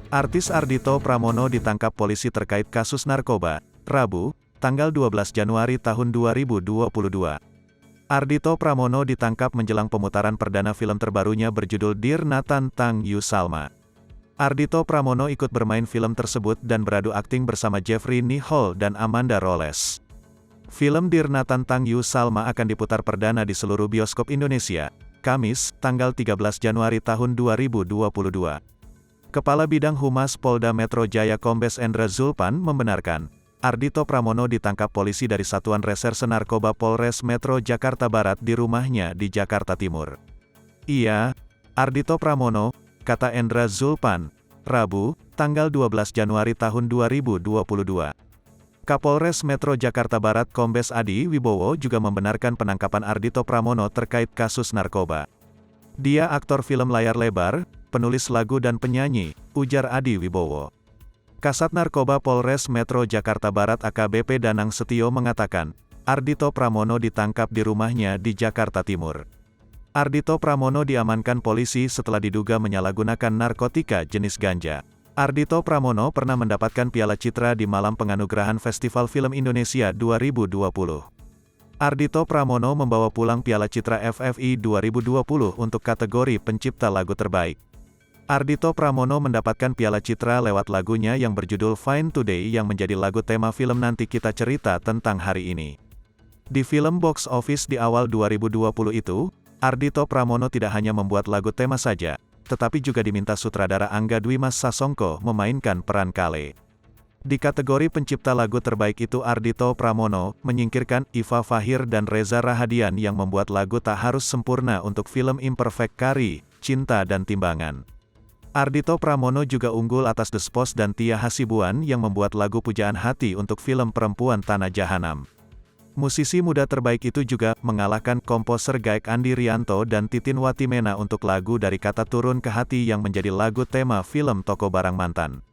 Artis Ardhito Pramono ditangkap polisi terkait kasus narkoba, Rabu, tanggal 12 Januari tahun 2022. Ardhito Pramono ditangkap menjelang pemutaran perdana film terbarunya berjudul Dear Nathan Tang You Salma. Ardhito Pramono ikut bermain film tersebut dan beradu akting bersama Jeffrey Nicole dan Amanda Rolles. Film Dear Nathan Tang You Salma akan diputar perdana di seluruh bioskop Indonesia, Kamis, tanggal 13 Januari tahun 2022. Kepala Bidang Humas Polda Metro Jaya Kombes Endra Zulpan membenarkan, Ardhito Pramono ditangkap polisi dari Satuan Reserse Narkoba Polres Metro Jakarta Barat di rumahnya di Jakarta Timur. Iya, Ardhito Pramono, kata Endra Zulpan, Rabu, tanggal 12 Januari tahun 2022. Kapolres Metro Jakarta Barat Kombes Adi Wibowo juga membenarkan penangkapan Ardhito Pramono terkait kasus narkoba. Dia aktor film layar lebar, penulis lagu dan penyanyi, ujar Adi Wibowo. Kasat Narkoba Polres Metro Jakarta Barat AKBP Danang Setio mengatakan, Ardhito Pramono ditangkap di rumahnya di Jakarta Timur. Ardhito Pramono diamankan polisi setelah diduga menyalahgunakan narkotika jenis ganja. Ardhito Pramono pernah mendapatkan Piala Citra di Malam Penganugerahan Festival Film Indonesia 2020. Ardhito Pramono membawa pulang Piala Citra FFI 2020 untuk kategori pencipta lagu terbaik. Ardhito Pramono mendapatkan Piala Citra lewat lagunya yang berjudul Fine Today yang menjadi lagu tema film Nanti Kita Cerita Tentang Hari Ini. Di film box office di awal 2020 itu, Ardhito Pramono tidak hanya membuat lagu tema saja, tetapi juga diminta sutradara Angga Dwimas Sasongko memainkan peran Kale. Di kategori pencipta lagu terbaik itu Ardhito Pramono menyingkirkan Iva Fahir dan Reza Rahadian yang membuat lagu Tak Harus Sempurna untuk film Imperfect Kari, Cinta dan Timbangan. Ardhito Pramono juga unggul atas The Sposs dan Tia Hasibuan yang membuat lagu Pujaan Hati untuk film Perempuan Tanah Jahanam. Musisi muda terbaik itu juga mengalahkan komposer Gaek Andi Rianto dan Titin Watimena untuk lagu Dari Kata Turun ke Hati yang menjadi lagu tema film Toko Barang Mantan.